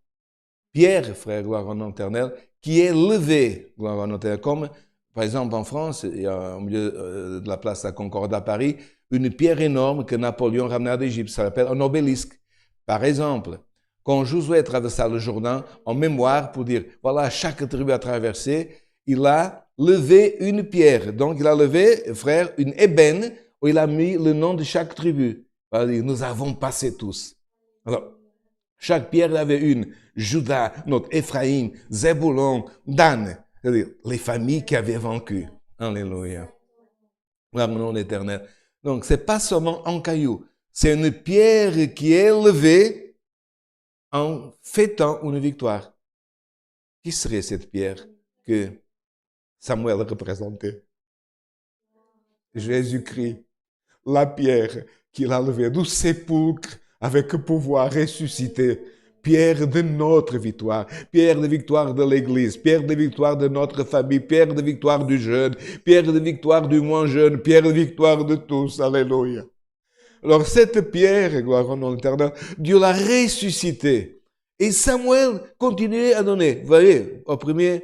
Pierre, frère, gloire au nom éternel, qui est levé, gloire au nom éternel. Comme, par exemple, en France, il y a au milieu de la place de la Concorde à Paris, une pierre énorme que Napoléon ramena d'Égypte. Ça s'appelle un obélisque. Par exemple, quand Josué traversa le Jourdain, en mémoire, pour dire, voilà, chaque tribu a traversé, il a levé une pierre. Donc, il a levé, frère, une ébène, où il a mis le nom de chaque tribu. Nous avons passé tous. Alors, chaque pierre avait une. Judas, notre Éphraïm, Zébulon, Dan. C'est-à-dire les familles qui avaient vaincu. Alléluia. Gloire au nom éternel. Donc, c'est pas seulement un caillou. C'est une pierre qui est levée en fêtant une victoire. Qui serait cette pierre que Samuel représentait? Jésus-Christ. La pierre qu'il a levée du sépulcre avec pouvoir ressuscité. Pierre de notre victoire, pierre de victoire de l'Église, pierre de victoire de notre famille, pierre de victoire du jeune, pierre de victoire du moins jeune, pierre de victoire de tous. Alléluia. Alors cette pierre, gloire au nom éternel, Dieu l'a ressuscitée. Et Samuel continuait à donner. Vous voyez, au premier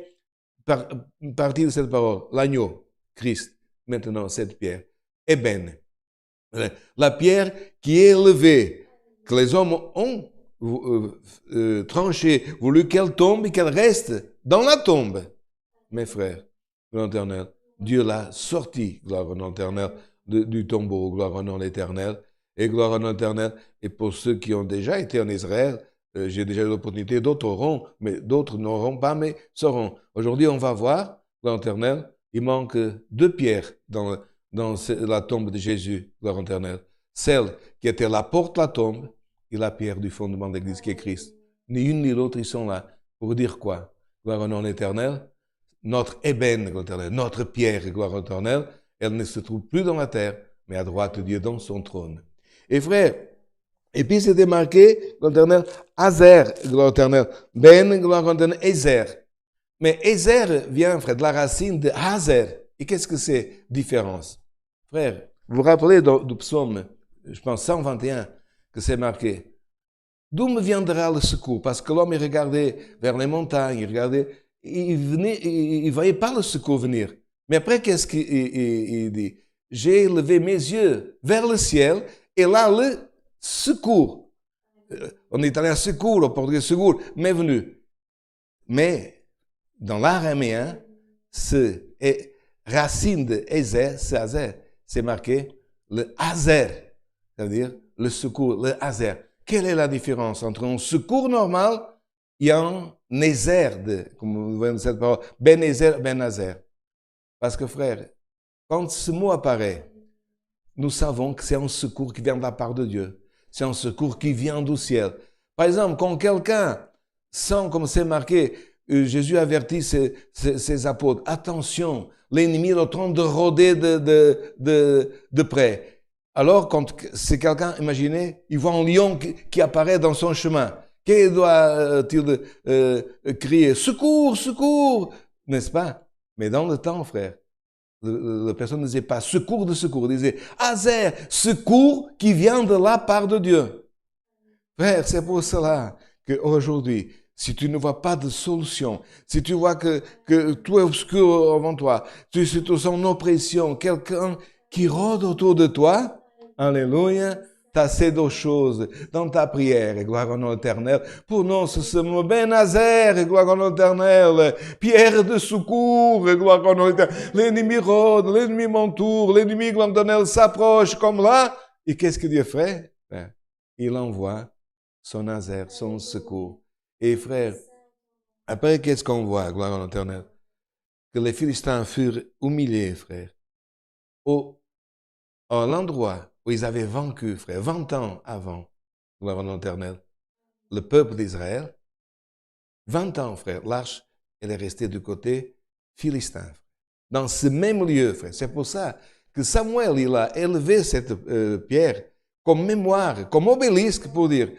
partie de cette parole, l'agneau, Christ. Maintenant, cette pierre, Eben. La pierre qui est levée, que les hommes ont tranché, voulu qu'elle tombe et qu'elle reste dans la tombe. Mes frères, gloire éternelle, Dieu l'a sorti, gloire au nom éternel, du tombeau, gloire au nom éternel, et gloire au nom éternel. Et pour ceux qui ont déjà été en Israël, j'ai déjà eu l'opportunité, d'autres auront, mais d'autres n'auront pas, mais sauront. Aujourd'hui, on va voir, gloire éternelle, il manque 2 pierres dans la tombe de Jésus, gloire éternelle. Celle qui était la porte de la tombe, et la pierre du fondement de l'Église qui est Christ. Ni une ni l'autre, ils sont là. Pour dire quoi? Gloire au nom éternel. Notre ébène, gloire éternelle, notre pierre, gloire éternelle, elle ne se trouve plus dans la terre, mais à droite de Dieu dans son trône. Et frère, et puis c'était marqué, gloire éternelle, Azer, gloire éternelle, Ben, gloire éternelle, Ezer. Mais Ezer vient, frère, de la racine de Hazer. Et qu'est-ce que c'est? Différence. Frère, vous vous rappelez du psaume, je pense 121, que c'est marqué. D'où me viendra le secours? Parce que l'homme, il regardait vers les montagnes, il voyait pas le secours venir. Mais après, qu'est-ce qu'il dit? J'ai levé mes yeux vers le ciel, et là, le secours. En italien, secours, en portugais, secours, m'est venu. Mais, dans l'araméen, racine de Ezer, c'est marqué le Hazer, c'est-à-dire le secours, le Hazer. quelle est la différence entre un secours normal et un nézer, comme vous voyez cette parole, Ben-Ezer, Ben-Azer. Parce que frère, quand ce mot apparaît, nous savons que c'est un secours qui vient de la part de Dieu. C'est un secours qui vient du ciel. Par exemple, quand quelqu'un sent, comme c'est marqué, Jésus avertit ses apôtres, attention, l'ennemi est en train de rôder de près. Alors, quand c'est quelqu'un, imaginez, il voit un lion qui apparaît dans son chemin. Qu'il doit-il crier? Secours, secours! N'est-ce pas? Mais dans le temps, frère, la personne ne disait pas secours de secours, elle disait Azer, secours qui vient de la part de Dieu. Frère, c'est pour cela qu'aujourd'hui, si tu ne vois pas de solution, si tu vois que tout est obscur avant toi, tu es en oppression, quelqu'un qui rôde autour de toi, alléluia, tu as ces deux choses dans ta prière, et gloire au nom éternel. Pour nous, ce mot Ben-Azer, et gloire au nom éternel. Pierre de secours, et gloire au nom éternel. L'ennemi rôde, l'ennemi m'entoure, l'ennemi, gloire éternel, s'approche comme là. Et qu'est-ce que Dieu fait? Il envoie son Azer, son secours. Et frère, après, qu'est-ce qu'on voit, gloire au nom éternel? Que les Philistins furent humiliés, frère. À l'endroit où ils avaient vaincu, frère, 20 ans avant, gloire au nom éternel, le peuple d'Israël, 20 ans, frère, l'arche, elle est restée du côté philistin. Dans ce même lieu, frère. C'est pour ça que Samuel, il a élevé cette pierre comme mémoire, comme obélisque pour dire,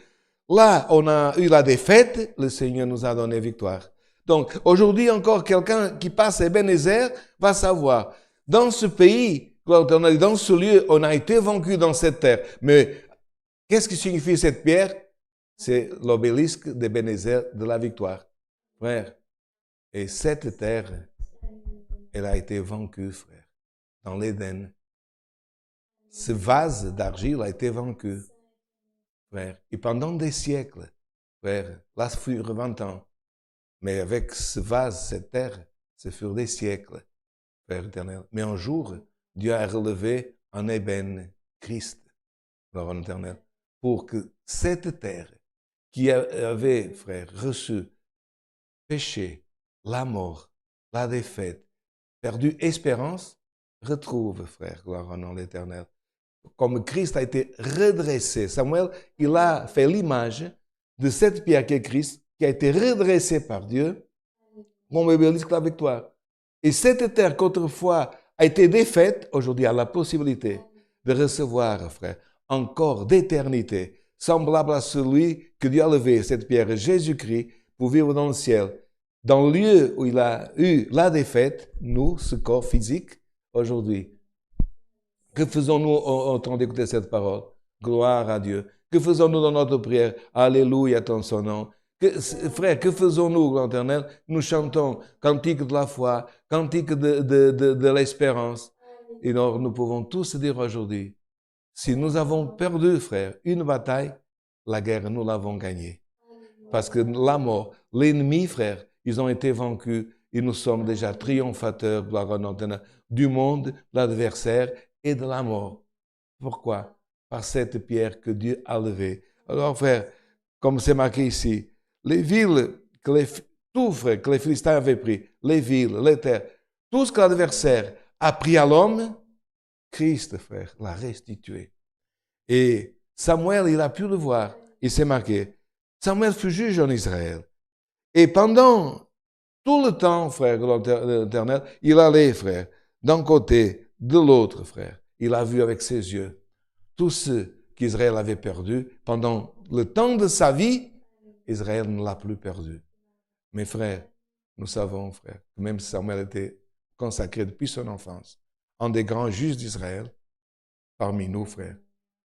là, on a eu la défaite, le Seigneur nous a donné victoire. Donc, aujourd'hui encore, quelqu'un qui passe à Ebenezer va savoir, dans ce pays, dans ce lieu, on a été vaincu dans cette terre. Mais qu'est-ce que signifie cette pierre? C'est l'obélisque d'Ebenezer de la victoire. Frère, et cette terre, elle a été vaincue, frère, dans l'Éden. Ce vase d'argile a été vaincu, frère. Et pendant des siècles, frère, là, ce furent 20 ans. Mais avec ce vase, cette terre, ce furent des siècles, frère éternel. Mais un jour, Dieu a relevé un ébène, Christ, gloire éternel, pour que cette terre qui avait, frère, reçu péché, la mort, la défaite, perdu espérance, retrouve, frère, gloire au nom de l'Éternel. Comme Christ a été redressé, Samuel, il a fait l'image de cette pierre qui est Christ, qui a été redressée par Dieu, comme obélisque de la victoire. Et cette terre qu'autrefois a été défaite, aujourd'hui a la possibilité de recevoir, frère, encore d'éternité, semblable à celui que Dieu a levé, cette pierre, Jésus-Christ, pour vivre dans le ciel. Dans le lieu où il a eu la défaite, nous, ce corps physique, aujourd'hui. Que faisons-nous en train d'écouter cette parole? Gloire à Dieu. Que faisons-nous dans notre prière? Alléluia, ton son nom. Frère, que faisons-nous, gloire éternelle? Nous chantons cantique de la foi, cantique de l'espérance. Et nous pouvons tous dire aujourd'hui, si nous avons perdu, frère, une bataille, la guerre, nous l'avons gagnée. Parce que la mort, l'ennemi, frère, ils ont été vaincus et nous sommes déjà triomphateurs, gloire à Dieu, du monde, de l'adversaire et de la mort. Pourquoi? Par cette pierre que Dieu a levée. Alors, frère, comme c'est marqué ici, les villes, tout, frère, que les Philistins avaient pris, les villes, les terres, tout ce que l'adversaire a pris à l'homme, Christ, frère, l'a restitué. Et Samuel, il a pu le voir. Il s'est marqué. Samuel fut juge en Israël. Et pendant tout le temps, frère, l'Éternel, il allait, frère, d'un côté, de l'autre, frère. Il a vu avec ses yeux tout ce qu'Israël avait perdu. Pendant le temps de sa vie, Israël ne l'a plus perdu. Mais frère, nous savons, frère, que même Samuel était consacré depuis son enfance, un des grands juges d'Israël, parmi nous, frère.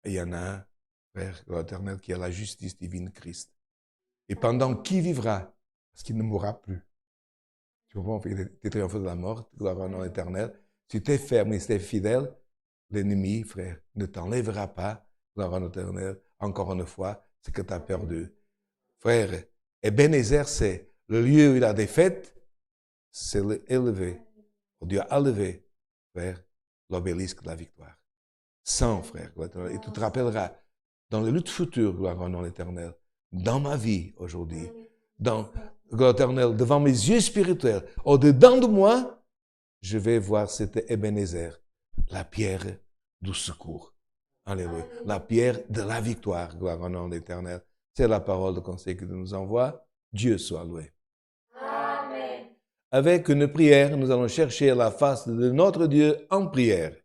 Et il y en a un, frère, l'Éternel, qui a la justice divine, Christ. Et pendant qui vivra? Parce qu'il ne mourra plus. Tu comprends? Il était triomphé de la mort, gloire au nom éternel. Si tu es ferme et si tu es fidèle, l'ennemi, frère, ne t'enlèvera pas, gloire au nom éternel, encore une fois, ce que tu as perdu. Frère, Ebenezer, c'est le lieu où il a des fêtes, c'est l'élevé. Dieu a levé, frère, l'obélisque de la victoire. Sans, frère, et tu te rappelleras, dans les luttes futures, gloire au nom de l'Éternel, dans ma vie aujourd'hui, dans, gloire éternelle, devant mes yeux spirituels, au-dedans de moi, je vais voir cet Ebenezer, la pierre du secours. Alléluia. La pierre de la victoire, gloire au nom de l'Éternel. C'est la parole de conseil que nous envoie. Dieu soit loué. Amen. Avec une prière, nous allons chercher la face de notre Dieu en prière.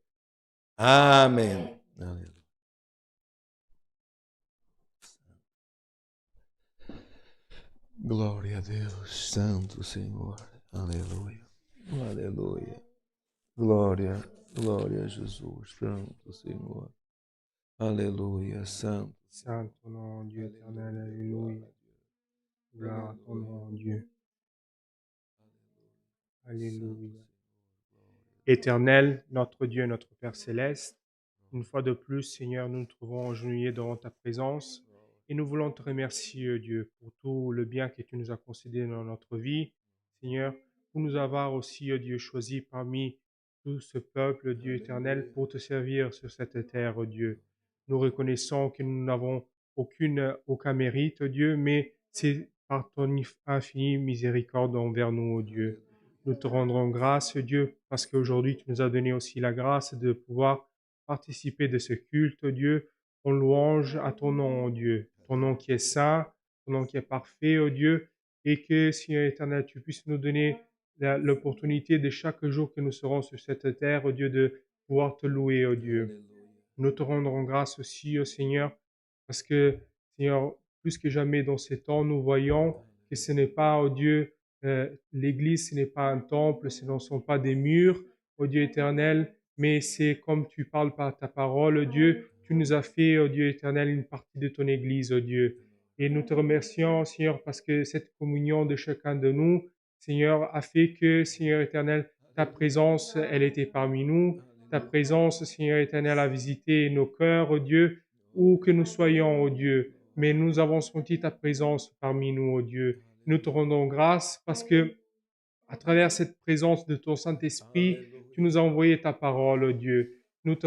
Amen. Alléluia. Glória a Deus, Santo Senhor. Aleluia. Aleluia. Glória, glória a Jesus, Santo Senhor. Alléluia, Santo. Saint ton nom, Dieu éternel, alléluia. Gloire à ton nom, Dieu. Alléluia. Éternel, notre Dieu, notre Père céleste, une fois de plus, Seigneur, nous nous trouvons agenouillés devant ta présence et nous voulons te remercier, Dieu, pour tout le bien que tu nous as concédé dans notre vie. Seigneur, pour nous avoir aussi, Dieu, choisi parmi tout ce peuple, Dieu éternel, pour te servir sur cette terre, Dieu. Nous reconnaissons que nous n'avons aucun mérite, Dieu, mais c'est par ton infinie miséricorde envers nous, Dieu. Nous te rendrons grâce, Dieu, parce qu'aujourd'hui, tu nous as donné aussi la grâce de pouvoir participer de ce culte, Dieu. On louange à ton nom, Dieu. Ton nom qui est saint, ton nom qui est parfait, oh Dieu, et que, Seigneur éternel, tu puisses nous donner l'opportunité de chaque jour que nous serons sur cette terre, oh Dieu, de pouvoir te louer, oh Dieu. Nous te rendrons grâce aussi, oh Seigneur, parce que, Seigneur, plus que jamais dans ces temps, nous voyons que ce n'est pas, oh Dieu, l'Église, ce n'est pas un temple, ce ne sont pas des murs, oh Dieu éternel, mais c'est comme tu parles par ta parole, oh Dieu, tu nous as fait, oh Dieu éternel, une partie de ton Église, oh Dieu. Et nous te remercions, Seigneur, parce que cette communion de chacun de nous, Seigneur, a fait que, Seigneur éternel, ta présence, elle était parmi nous. Ta présence, Seigneur éternel, a visité nos cœurs, oh Dieu, où que nous soyons, oh Dieu. Mais nous avons senti ta présence parmi nous, oh Dieu. Nous te rendons grâce parce que, à travers cette présence de ton Saint-Esprit, tu nous as envoyé ta parole, oh Dieu. Nous te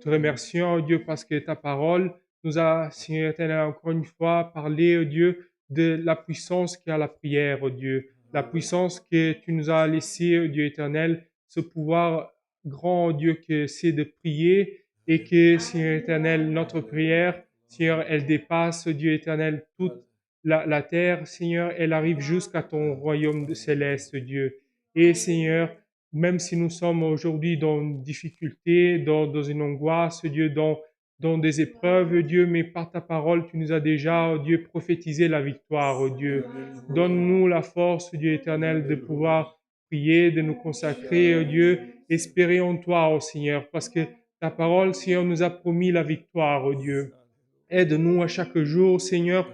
remercions, oh Dieu, parce que ta parole nous a, Seigneur éternel, encore une fois, parlé, oh Dieu, de la puissance qu'il y a à la prière, oh Dieu. La puissance que tu nous as laissée, oh Dieu éternel, ce pouvoir grand, oh Dieu, que c'est de prier et que, Seigneur éternel, notre prière, Seigneur, elle dépasse, oh Dieu éternel, toute la terre, Seigneur, elle arrive jusqu'à ton royaume céleste, Dieu. Et Seigneur, même si nous sommes aujourd'hui dans une difficulté, dans une angoisse, Dieu, dans des épreuves, Dieu, mais par ta parole, tu nous as déjà, oh Dieu, prophétisé la victoire, oh Dieu. Donne-nous la force, Dieu éternel, de pouvoir prier, de nous consacrer, oh Dieu, espérer en toi, oh Seigneur, parce que ta parole, Seigneur, nous a promis la victoire, oh Dieu. Aide-nous à chaque jour, Seigneur,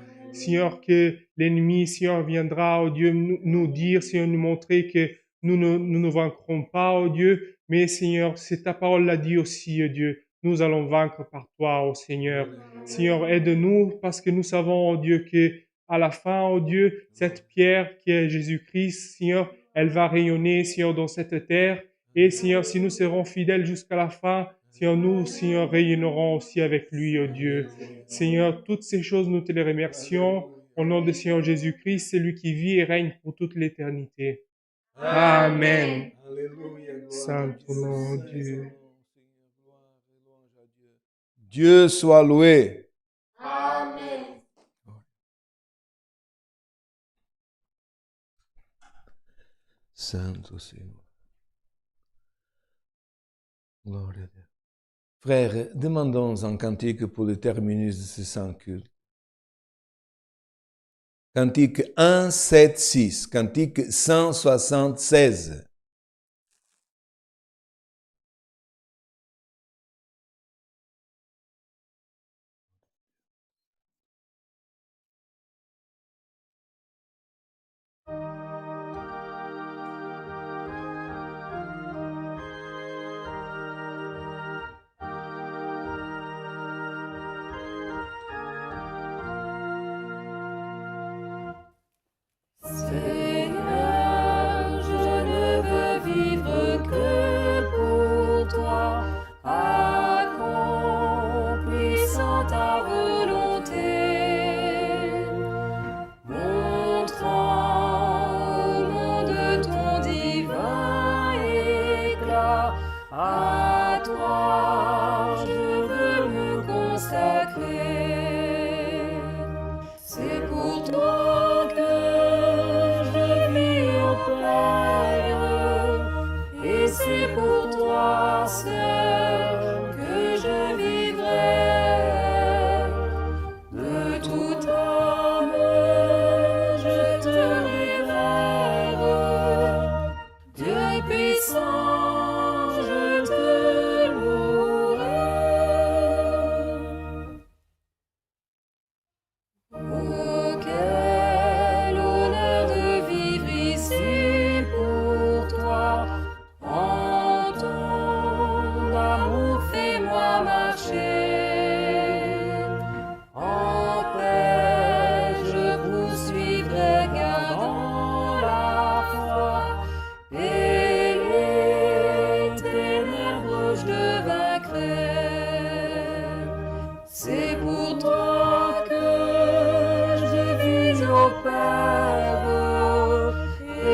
que l'ennemi, Seigneur, viendra, oh Dieu, nous dire, Seigneur, nous montrer que nous ne vaincrons pas, oh Dieu, mais Seigneur, c'est ta parole l'a dit aussi, oh Dieu, nous allons vaincre par toi, oh Seigneur. Seigneur, aide-nous parce que nous savons, oh Dieu, que à la fin, oh Dieu, cette pierre qui est Jésus-Christ, Seigneur, elle va rayonner, Seigneur, dans cette terre. Et Seigneur, si nous serons fidèles jusqu'à la fin, Seigneur, nous, Seigneur, rayonnerons aussi avec lui, oh Dieu. Seigneur, toutes ces choses, nous te les remercions. Au nom de Seigneur Jésus-Christ, c'est lui qui vit et règne pour toute l'éternité. Amen. Saint ton nom, Dieu. Dieu soit loué. Amen. Santo Seigneur. Gloire à Dieu. Frères, demandons un cantique pour le terminus de ce saint culte. Cantique 176, cantique 176. Seigneur, je ne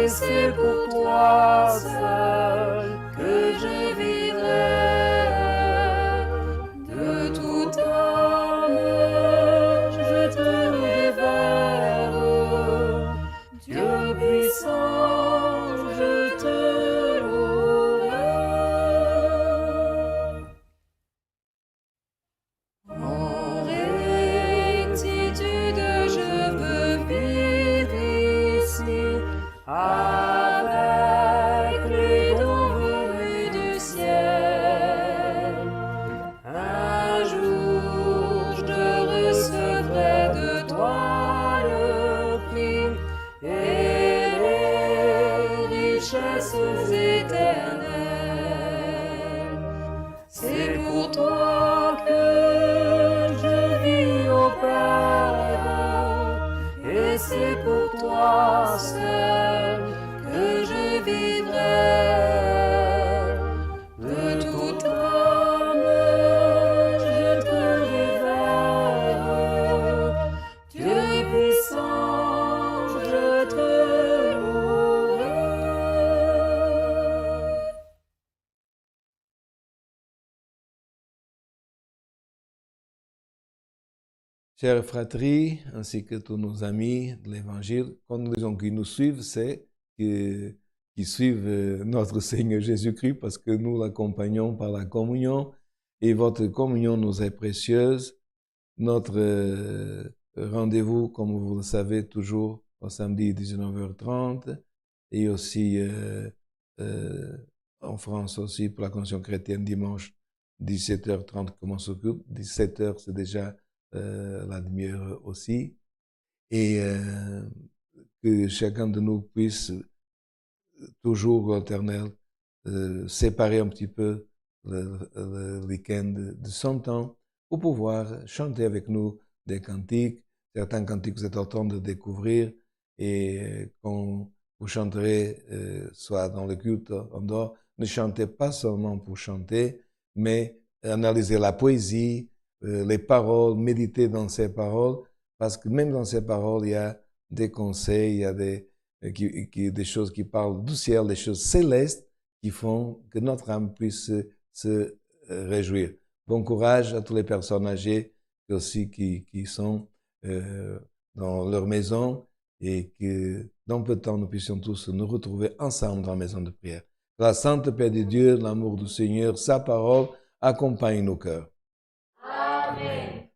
Et c'est pour toi seul que je vivrai. De toute âme, je te révère. Dieu puissant, je te louerai. En rectitude, je veux vivre ici, avec les dons venus du ciel. Un jour, je recevrai de toi le prix et les richesses éternelles. C'est pour toi que je vis au Père, et c'est pour toi seul que je vivrai. De toute âme, je te révère. Dieu puissant, je te louerai. Chers fratries, ainsi que tous nos amis de l'Évangile, quand nous disons qu'ils nous suivent, c'est qu'ils suivent notre Seigneur Jésus-Christ parce que nous l'accompagnons par la communion et votre communion nous est précieuse. Notre rendez-vous, comme vous le savez, toujours au samedi 19h30 et aussi en France aussi pour la Convention chrétienne dimanche 17h30 comme on s'occupe. 17h c'est déjà la demi-heure aussi, et que chacun de nous puisse toujours l'Éternel séparer un petit peu le week-end de son temps pour pouvoir chanter avec nous des cantiques, certains cantiques que vous êtes en train de découvrir, et quand vous chanterez, soit dans le culte en dehors, ne chantez pas seulement pour chanter, mais analysez la poésie, les paroles, méditer dans ces paroles, parce que même dans ces paroles, il y a des conseils, il y a des choses qui parlent du ciel, des choses célestes qui font que notre âme puisse se réjouir. Bon courage à toutes les personnes âgées aussi qui sont dans leur maison et que dans peu de temps, nous puissions tous nous retrouver ensemble dans la maison de prière. La sainte paix de Dieu, l'amour du Seigneur, sa parole accompagne nos cœurs. Amen.